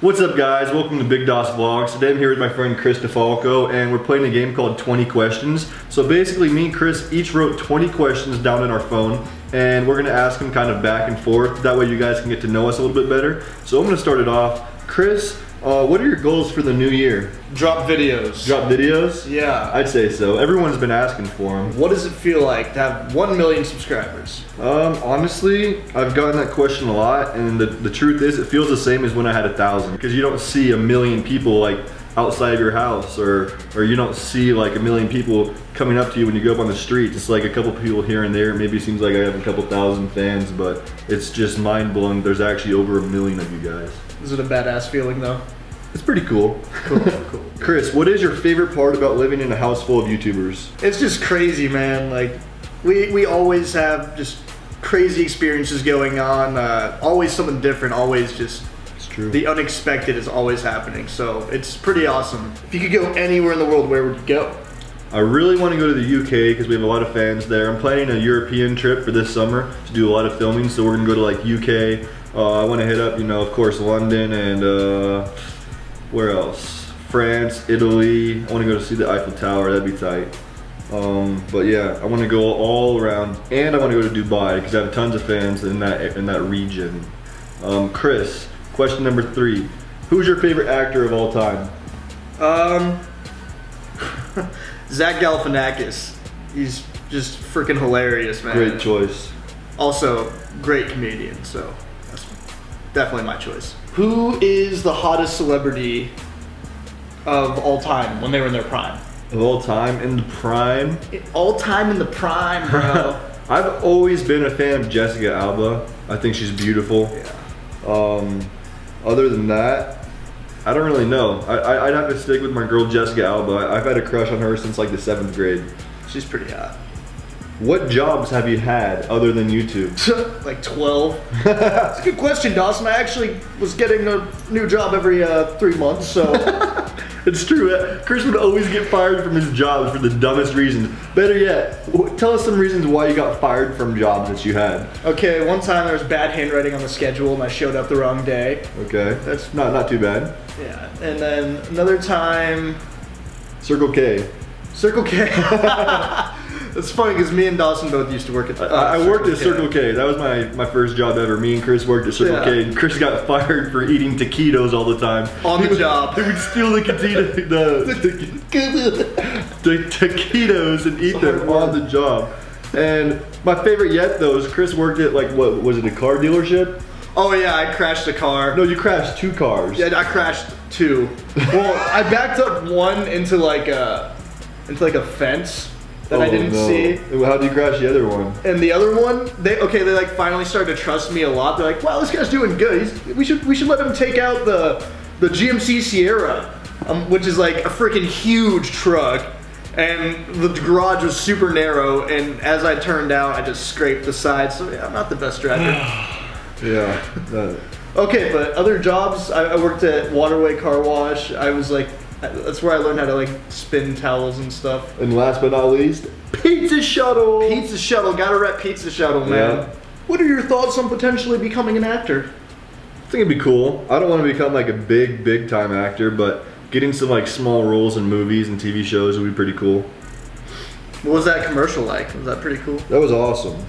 What's up guys, welcome to BigDawsVlogs. Today I'm here with my friend Chris Difolco and we're playing a game called 20 Questions. So basically me and Chris each wrote 20 questions down in our phone and we're gonna ask them kind of back and forth. That way you guys can get to know us a little bit better. So I'm gonna start it off. Chris, what are your goals for the new year? Drop videos. Drop videos? Yeah. I'd say so. Everyone's been asking for them. What does it feel like to have 1 million subscribers? Honestly, I've gotten that question a lot, and the truth is it feels the same as when I had 1,000, because you don't see 1 million people like outside of your house, or you don't see like 1 million people coming up to you when you go up on the streets. It's like a couple people here and there. Maybe it seems like I have a couple thousand fans, but it's just mind-blowing. There's actually over 1 million of you guys. Is it a badass feeling though? It's pretty cool. Cool. Chris, what is your favorite part about living in a house full of YouTubers? It's just crazy, man. Like, we always have just crazy experiences going on. Always something different. Always just. It's true. The unexpected is always happening. So it's pretty awesome. If you could go anywhere in the world, where would you go? I really want to go to the UK because we have a lot of fans there. I'm planning a European trip for this summer to do a lot of filming. So we're gonna go to like UK. I want to hit up, of course, London and. Where else? France, Italy. I want to go to see the Eiffel Tower. That'd be tight. But yeah, I want to go all around, and I want to go to Dubai because I have tons of fans in that region. Chris, question number 3: who's your favorite actor of all time? Zach Galifianakis. He's just freaking hilarious, man. Great choice. Also, great comedian. So that's definitely my choice. Who is the hottest celebrity of all time when they were in their prime? Of all time in the prime? All time in the prime, bro. I've always been a fan of Jessica Alba. I think she's beautiful. Yeah. Other than that, I don't really know. I'd have to stick with my girl Jessica Alba. I've had a crush on her since like the 7th grade. She's pretty hot. What jobs have you had other than YouTube? Like 12. That's a good question, Dawson. I actually was getting a new job every 3 months, so. It's true. Chris would always get fired from his jobs for the dumbest reasons. Better yet, tell us some reasons why you got fired from jobs that you had. Okay, one time there was bad handwriting on the schedule and I showed up the wrong day. Okay, that's not too bad. Yeah, and then another time. Circle K. Circle K. It's funny because me and Dawson both used to work at. I worked at Circle K. That was my first job ever. Me and Chris worked at Circle K, and Chris got fired for eating taquitos all the time. On the job. He would steal the taquitos and eat them on the job. And my favorite yet though is Chris worked at like, what was it, a car dealership? Oh yeah, I crashed a car. No, you crashed 2 cars. Yeah, I crashed 2. Well, I backed up one into like a fence that I didn't see. How did you crash the other one? And the other one, they like finally started to trust me a lot. They're like, wow, this guy's doing good. We should let him take out the GMC Sierra, which is like a freaking huge truck. And the garage was super narrow, and as I turned out, I just scraped the side. So yeah, I'm not the best driver. Yeah. Okay, but other jobs, I worked at Waterway Car Wash. I was like, that's where I learned how to like spin towels and stuff. And last but not least, Pizza Shuttle. Pizza Shuttle, gotta rep Pizza Shuttle, man. Yeah. What are your thoughts on potentially becoming an actor? I think it'd be cool. I don't want to become like a big time actor, but getting some like small roles in movies and TV shows would be pretty cool. What was that commercial like? Was that pretty cool? That was awesome.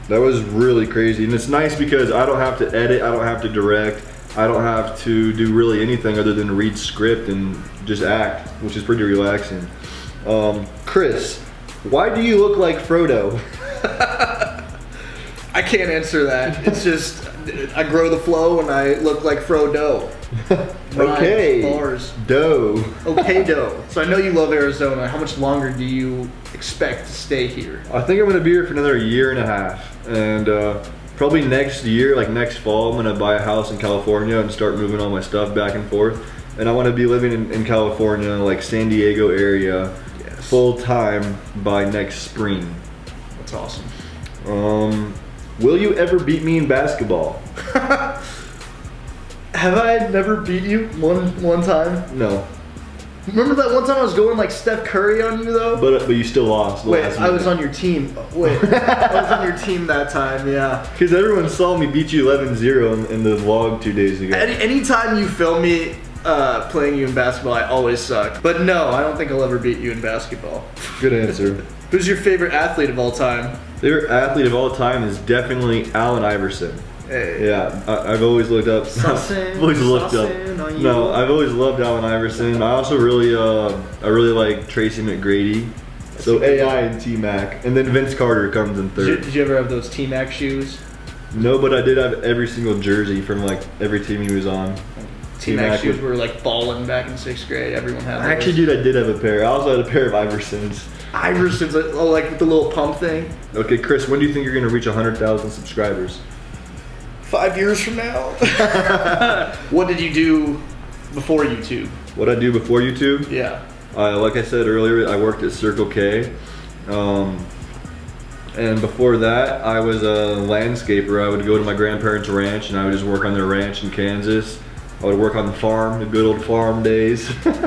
That was really crazy, and it's nice because I don't have to edit, I don't have to direct, I don't have to do really anything other than read script and just act, which is pretty relaxing. Chris, why do you look like Frodo? I can't answer that. It's just, I grow the flow and I look like Frodo. Okay. Bars. Dough. Okay, dough. So I know you love Arizona. How much longer do you expect to stay here? I think I'm going to be here for another 1.5 years. And probably next year, like next fall, I'm going to buy a house in California and start moving all my stuff back and forth. And I want to be living in California, like San Diego area, full time by next spring. That's awesome. Will you ever beat me in basketball? Have I never beat you one time? No. Remember that one time I was going like Steph Curry on you though? But you still lost. Wait, I was on your team. Wait, I was on your team that time, yeah. Because everyone saw me beat you 11-0 in the vlog 2 days ago. Anytime you film me playing you in basketball, I always suck. But no, I don't think I'll ever beat you in basketball. Good answer. Who's your favorite athlete of all time? Favorite athlete of all time is definitely Allen Iverson. Hey. Yeah, I've always looked up. I've always loved Allen Iverson. I also really like Tracy McGrady. So AI and T-Mac, and then Vince Carter comes in third. Did you ever have those T-Mac shoes? No, but I did have every single jersey from like every team he was on. T-Mac shoes were like balling back in 6th grade. Everyone had those. Actually, dude, I did have a pair. I also had a pair of Iversons. Iversons, like with the little pump thing? Okay, Chris, when do you think you're going to reach 100,000 subscribers? 5 years from now. What did you do before YouTube? What I do before YouTube? Yeah. Like I said earlier, I worked at Circle K. And before that, I was a landscaper. I would go to my grandparents' ranch and I would just work on their ranch in Kansas. I would work on the farm, the good old farm days. I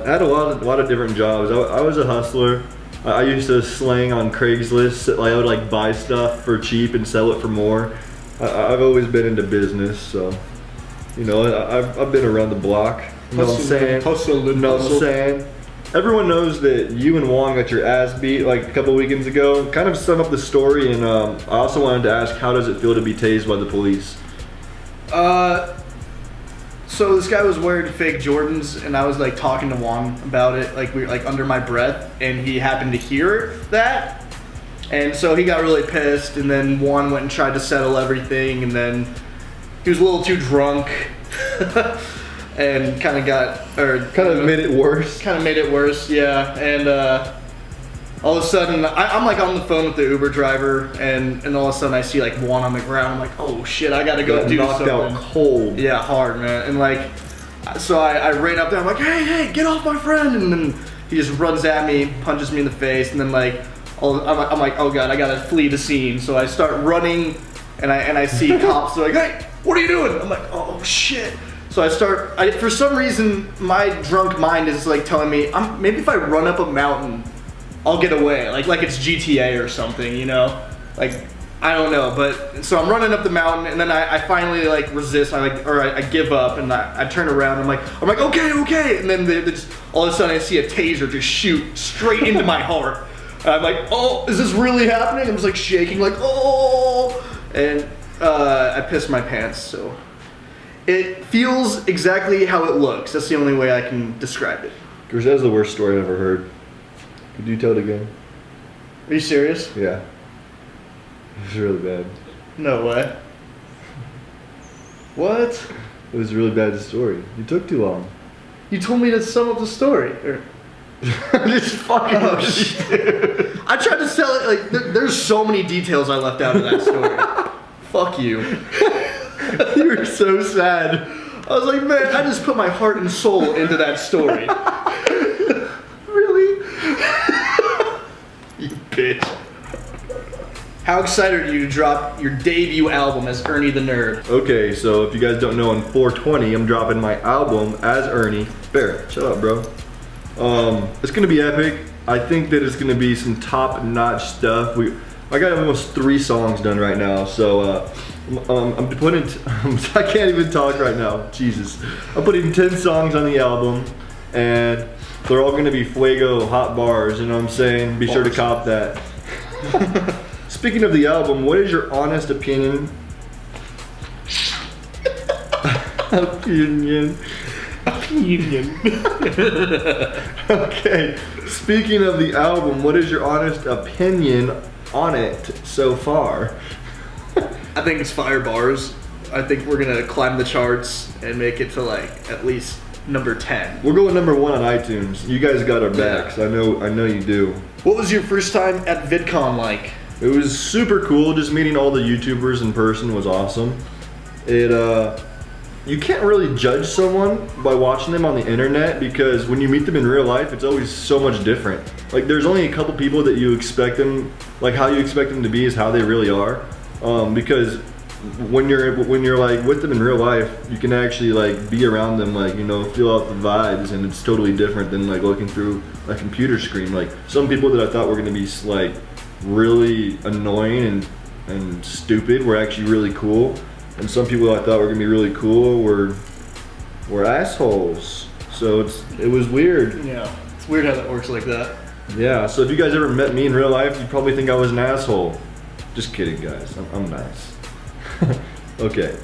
had a lot of different jobs. I was a hustler. I used to slang on Craigslist. I would like buy stuff for cheap and sell it for more. I've always been into business, so you know I've been around the block. You know what I'm saying? You know what I'm saying? Everyone knows that you and Wong got your ass beat like a couple weekends ago. Kind of sum up the story, and I also wanted to ask, how does it feel to be tased by the police? So this guy was wearing fake Jordans, and I was like talking to Wong about it, like we were like under my breath, and he happened to hear that. And so he got really pissed, and then Juan went and tried to settle everything, and then he was a little too drunk and kind of made it worse. Kind of made it worse, yeah. And all of a sudden, I'm like on the phone with the Uber driver, and all of a sudden I see like Juan on the ground. I'm like, oh shit, I gotta go do knocked something. Out cold. Yeah, hard, man. And like, so I ran up there. I'm like, hey, get off my friend! And then he just runs at me, punches me in the face, and then like. I'm like, oh god, I gotta flee the scene. So I start running, and I see cops. They're like, hey, what are you doing? I'm like, oh shit. So for some reason, my drunk mind is like telling me, maybe if I run up a mountain, I'll get away. Like it's GTA or something, you know? Like, I don't know. But so I'm running up the mountain, and then I finally like resist. I give up, and I turn around. I'm like, okay. And then just, all of a sudden, I see a taser just shoot straight into my heart. I'm like, oh, is this really happening? I'm just like shaking, like, oh, and I pissed my pants. So it feels exactly how it looks. That's the only way I can describe it. Chris, that's the worst story I've ever heard. Could you tell it again? Are you serious? Yeah. It was really bad. No way. What? It was a really bad story. You took too long. You told me to sum up the story. Just fucking shit. I tried to sell it, like, there's so many details I left out of that story. Fuck you. You were so sad. I was like, man, I just put my heart and soul into that story. Really? You bitch. How excited are you to drop your debut album as Ernie the Nerd? Okay, so if you guys don't know, on 4/20, I'm dropping my album as Ernie. Barrett, shut up, bro. It's gonna be epic. I think that it's gonna be some top-notch stuff. I got almost 3 songs done right now, so I'm putting. I can't even talk right now. Jesus, I'm putting 10 songs on the album, and they're all gonna be fuego hot bars. You know what I'm saying? Be sure to cop that. Speaking of the album, what is your honest opinion? Okay, speaking of the album, what is your honest opinion on it so far? I think it's fire bars. I think we're gonna climb the charts and make it to like at least number 10. We're going number 1 on iTunes. You guys got our backs. I know you do. What was your first time at VidCon like? It was super cool. Just meeting all the YouTubers in person was awesome. You can't really judge someone by watching them on the internet, because when you meet them in real life, it's always so much different. Like, there's only a couple people that you expect them, like how you expect them to be is how they really are. Because when you're like with them in real life, you can actually like be around them, like, you know, feel out the vibes, and it's totally different than like looking through a computer screen. Like some people that I thought were gonna be like really annoying and stupid were actually really cool, and some people I thought were gonna be really cool were assholes. So it was weird. Yeah, it's weird how that works like that. Yeah. So if you guys ever met me in real life, you'd probably think I was an asshole. Just kidding, guys. I'm nice. Okay.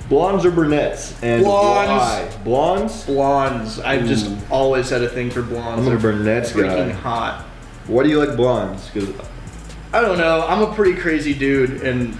Blondes or brunettes? And Blondes. why? Blondes? Blondes. I've just always had a thing for blondes. I'm a brunettes Freaking guy. hot. Why do you like blondes? Because I don't know. I'm a pretty crazy dude, and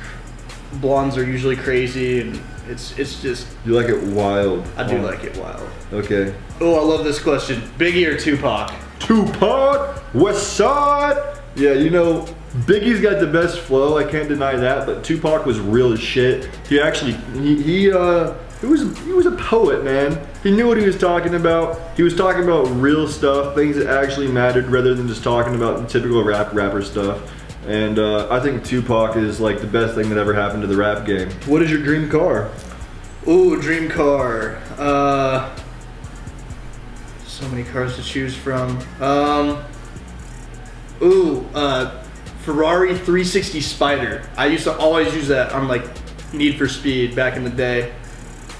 blondes are usually crazy, and it's just. you like it wild. I do like it wild. Okay. Oh, I love this question. Biggie or Tupac? Tupac, West Side. Yeah, you know, Biggie's got the best flow. I can't deny that. But Tupac was real as shit. He actually, he was a poet, man. He knew what he was talking about. He was talking about real stuff, things that actually mattered, rather than just talking about the typical rapper stuff. And I think Tupac is like the best thing that ever happened to the rap game. What is your dream car? Ooh, dream car. So many cars to choose from. Ferrari 360 Spider. I used to always use that on like Need for Speed back in the day.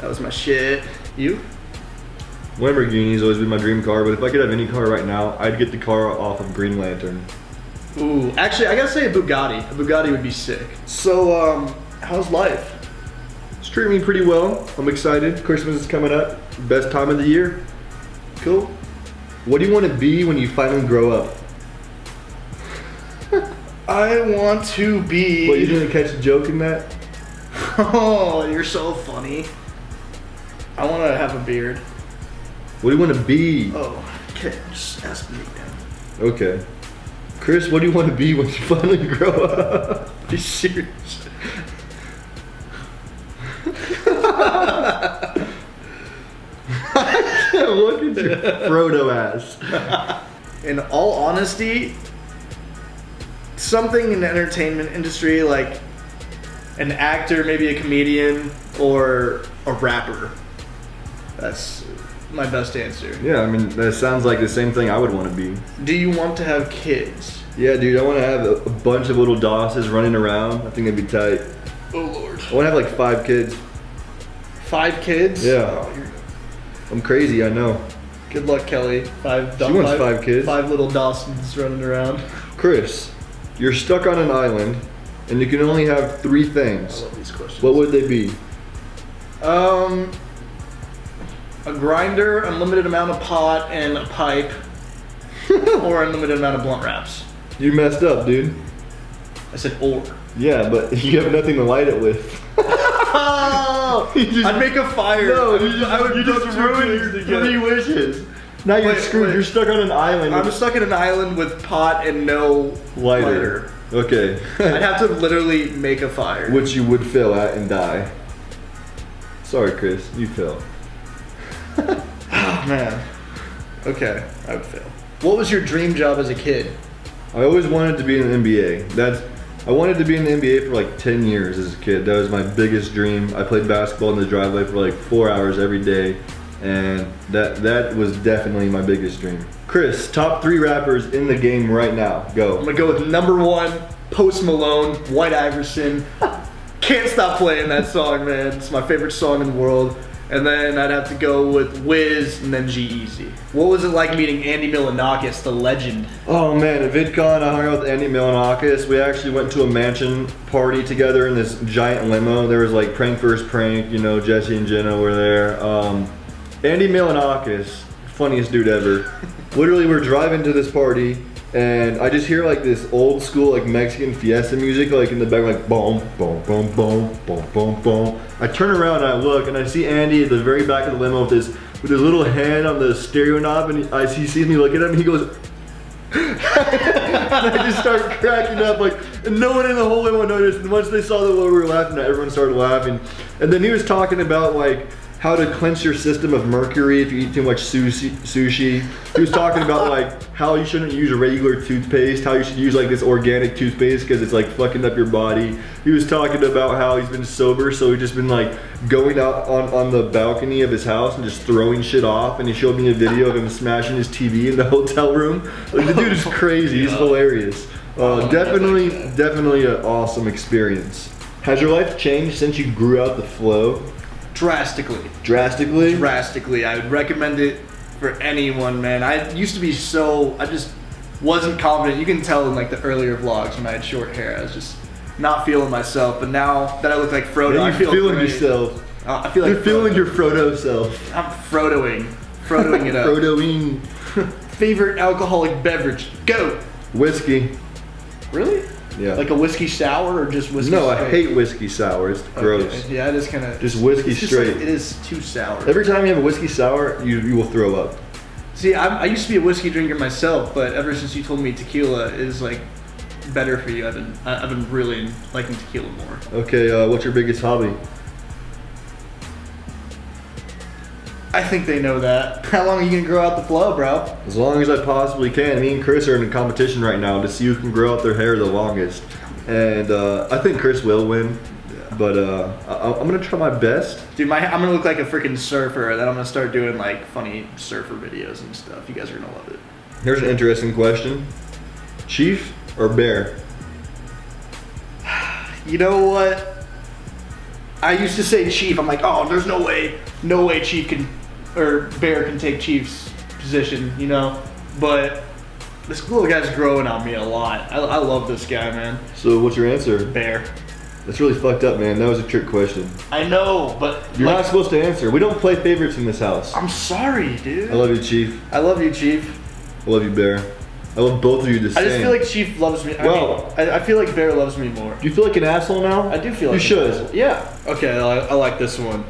That was my shit. You? Lamborghini's always been my dream car, but if I could have any car right now, I'd get the car off of Green Lantern. Ooh, actually, I gotta say a Bugatti. A Bugatti would be sick. So, how's life? It's treating me pretty well. I'm excited. Christmas is coming up. Best time of the year. Cool. What do you want to be when you finally grow up? I want to be. What, you didn't catch a joke in that? Oh, you're so funny. I want to have a beard. What do you want to be? Oh, okay, just ask me again. Okay. Chris, what do you want to be when you finally grow up? Be serious. I can't look at your Frodo ass. In all honesty, something in the entertainment industry, like an actor, maybe a comedian, or a rapper. That's my best answer. Yeah, I mean, that sounds like the same thing I would want to be. Do you want to have kids? Yeah, dude, I want to have a bunch of little Dosses running around. I think that'd be tight. Oh, Lord. I want to have like 5 kids. 5 kids? Yeah. Oh, I'm crazy, I know. good luck, Kelly. She wants 5 kids. 5 little Dawsons running around. Chris, you're stuck on an island, and you can only have 3 I things. love these questions. What would they be? A grinder, unlimited amount of pot, and a pipe, or unlimited amount of blunt wraps. You messed up, dude. I said or. Yeah, but you have nothing to light it with. Oh! I'd make a fire. No, I would you just ruined your 3 wishes. Now you're Wait, screwed. wait. You're stuck on an island. I'm stuck in an island with pot and no lighter. Okay. I'd have to literally make a fire. Which you would fail at and die. Sorry, Chris. You failed. Oh, man. Okay, I would fail. What was your dream job as a kid? I always wanted to be in the NBA. I wanted to be in the NBA for like 10 years as a kid. That was my biggest dream. I played basketball in the driveway for like 4 hours every day, and that was definitely my biggest dream. Chris, top 3 rappers in the game right now. Go. I'm gonna go with number 1, Post Malone, White Iverson. Can't stop playing that song, man. It's my favorite song in the world. And then I'd have to go with Wiz and then G-Eazy. What was it like meeting Andy Milonakis, the legend? Oh man, at VidCon I hung out with Andy Milonakis. We actually went to a mansion party together in this giant limo. There was like prank first prank, you know, Jesse and Jenna were there. Andy Milonakis, funniest dude ever. Literally we're driving to this party and I just hear like this old school like Mexican fiesta music like in the back, like boom, boom, boom, boom, boom, boom, boom. I turn around and I look and I see Andy at the very back of the limo with his little hand on the stereo knob, and he sees me look at him and he goes and I just start cracking up, like, and no one in the whole limo noticed, and once they saw that what we were laughing at, everyone started laughing. And then he was talking about like how to cleanse your system of mercury if you eat too much sushi. He was talking about like how you shouldn't use a regular toothpaste, how you should use like this organic toothpaste because it's like fucking up your body. He was talking about how he's been sober, so he's just been like going out on the balcony of his house and just throwing shit off. And he showed me a video of him smashing his TV in the hotel room. Like the dude is crazy. He's hilarious. Definitely an awesome experience. Has your life changed since you grew out the flow? Drastically. Drastically? Drastically. I would recommend it for anyone, man. I used to be I just wasn't confident. You can tell in like the earlier vlogs when I had short hair, I was just not feeling myself. But now that I look like Frodo, I feel feeling great. yourself. I feel like you're feeling your Frodo self. I'm Frodoing it up. Frodoing. Favorite alcoholic beverage? Go. Whiskey. Really? Yeah. Like a whiskey sour or just whiskey No, straight? I hate whiskey sour. It's gross. Okay. Yeah, it is kind of... Just whiskey straight. Like, it is too sour. Every time you have a whiskey sour, you will throw up. See, I used to be a whiskey drinker myself, but ever since you told me tequila is like better for you, I've been really liking tequila more. Okay, what's your biggest hobby? I think they know that. How long are you gonna grow out the flow, bro? As long as I possibly can. Me and Chris are in a competition right now to see who can grow out their hair the longest. And I think Chris will win. But I'm gonna try my best. Dude, I'm gonna look like a freaking surfer, and then I'm gonna start doing like funny surfer videos and stuff. You guys are gonna love it. Here's an interesting question. Chief or bear? You know what? I used to say Chief. I'm like, oh, there's no way Chief can, or Bear can take Chief's position, you know? But this little guy's growing on me a lot. I love this guy, man. So what's your answer? Bear. That's really fucked up, man. That was a trick question. I know, but you're not supposed to answer. We don't play favorites in this house. I'm sorry, dude. I love you, Chief. I love you, Chief. I love you, Bear. I love both of you the same. I just feel like Chief loves me. I feel like Bear loves me more. Do you feel like an asshole now? I do feel like you should. Yeah. Okay, I like this one.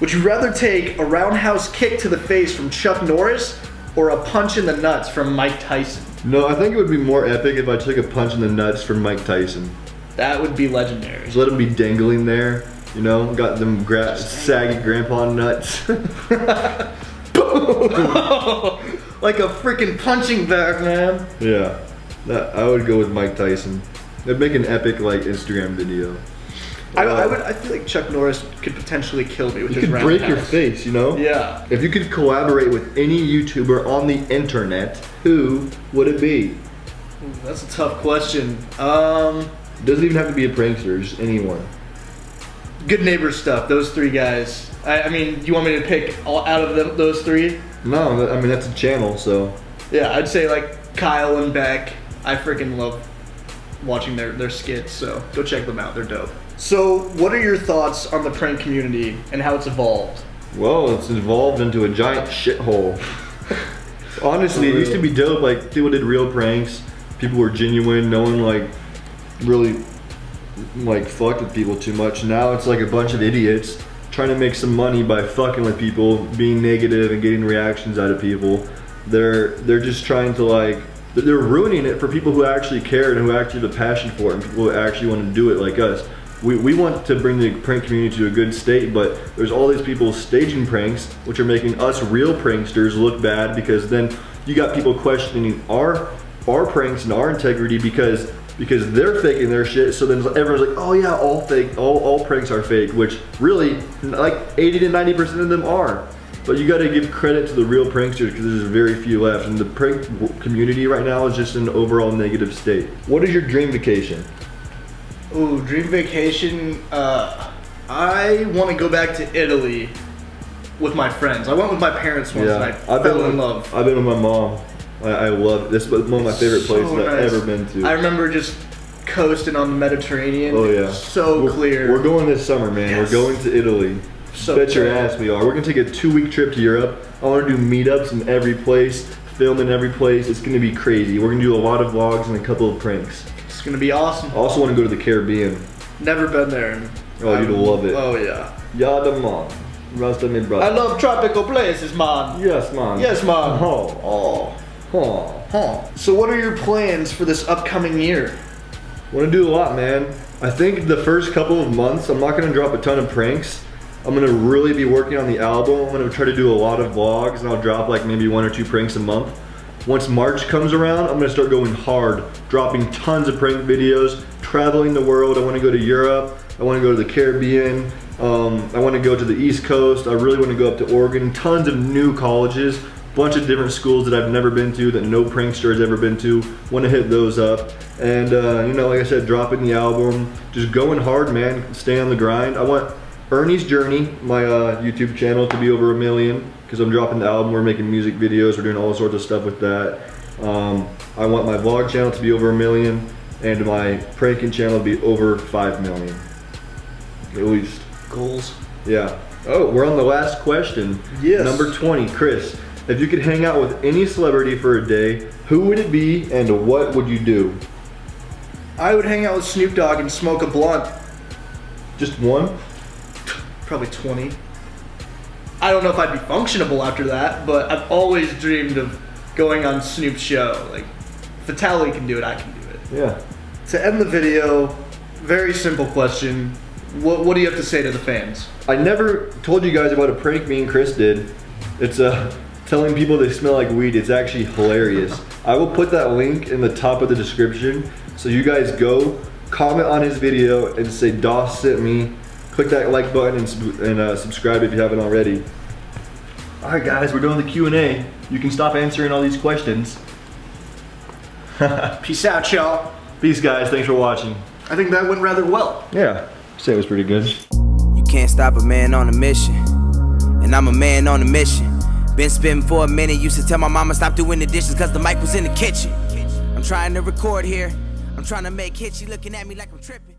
Would you rather take a roundhouse kick to the face from Chuck Norris or a punch in the nuts from Mike Tyson? No, I think it would be more epic if I took a punch in the nuts from Mike Tyson. That would be legendary. Just let him be dangling there, you know, got them saggy grandpa nuts. Like a freaking punching bag, man. Yeah, I would go with Mike Tyson. They'd make an epic like Instagram video. I feel like Chuck Norris could potentially kill me with his roundhouse. You could break your face, you know? Yeah. If you could collaborate with any YouTuber on the internet, who would it be? Ooh, that's a tough question. Doesn't even have to be a prankster, just anyone. Good Neighbor Stuff, those three guys. I mean, you want me to pick out of those three? No, I mean, that's a channel, so. Yeah, I'd say like Kyle and Beck. I freaking love watching their skits, so go check them out, they're dope. So, what are your thoughts on the prank community and how it's evolved? Well, it's evolved into a giant shithole. Honestly, it used to be dope, like, people did real pranks, people were genuine, no one, like, really, like, fucked with people too much. Now it's like a bunch of idiots trying to make some money by fucking with people, being negative and getting reactions out of people. They're just trying to, like, they're ruining it for people who actually care and who actually have a passion for it and people who actually want to do it like us. We want to bring the prank community to a good state, but there's all these people staging pranks, which are making us real pranksters look bad, because then you got people questioning our pranks and our integrity because they're faking their shit. So then everyone's like, oh yeah, all fake, all pranks are fake, which really like 80 to 90% of them are. But you got to give credit to the real pranksters because there's very few left, and the prank community right now is just in an overall negative state. What is your dream vacation? Ooh, dream vacation. I want to go back to Italy with my friends. I went with my parents once and I fell in love. I've been with my mom. I love it. This is one of my favorite places I've ever been to. I remember just coasting on the Mediterranean. Oh yeah. So clear. We're going this summer, man. Yes. We're going to Italy. So bet your ass we are. We're gonna take a 2-week trip to Europe. I want to do meetups in every place, film in every place. It's gonna be crazy. We're gonna do a lot of vlogs and a couple of pranks. It's gonna be awesome. I also want to go to the Caribbean. Never been there. Oh, you'd love it. Oh yeah. Yada man. Rasta me brother. I love tropical places, man. Yes, man. Yes, man. Oh. So what are your plans for this upcoming year? Want to do a lot, man. I think the first couple of months, I'm not going to drop a ton of pranks. I'm gonna really be working on the album. I'm gonna try to do a lot of vlogs, and I'll drop like maybe 1 or 2 pranks a month. Once March comes around, I'm gonna start going hard, dropping tons of prank videos, traveling the world. I wanna go to Europe, I wanna go to the Caribbean, I wanna go to the East Coast, I really wanna go up to Oregon, tons of new colleges, bunch of different schools that I've never been to, that no prankster has ever been to. Want to hit those up, and you know, like I said, dropping the album, just going hard, man. Stay on the grind. I want Ernie's Journey, my YouTube channel, to be over 1 million because I'm dropping the album. We're making music videos. We're doing all sorts of stuff with that. I want my vlog channel to be over 1 million, and my pranking channel to be over 5 million, at least. Goals. Yeah. Oh, we're on the last question. Yes. Number 20, Chris. If you could hang out with any celebrity for a day, who would it be and what would you do? I would hang out with Snoop Dogg and smoke a blunt. Just one? Probably 20. I don't know if I'd be functionable after that, but I've always dreamed of going on Snoop's show. Like, if Vitaly can do it, I can do it. Yeah. To end the video, very simple question. What do you have to say to the fans? I never told you guys about a prank me and Chris did. It's telling people they smell like weed. It's actually hilarious. I will put that link in the top of the description, so you guys go comment on his video and say Doss sent me. Click that like button and subscribe if you haven't already. All right, guys, we're doing the Q&A. You can stop answering all these questions. Peace out, y'all. Peace, guys. Thanks for watching. I think that went rather well. Yeah, I'd say it was pretty good. You can't stop a man on a mission, and I'm a man on a mission. Been spitting for a minute, used to tell my mama stop doing the dishes cause the mic was in the kitchen. I'm trying to record here, I'm trying to make hits, she looking at me like I'm tripping.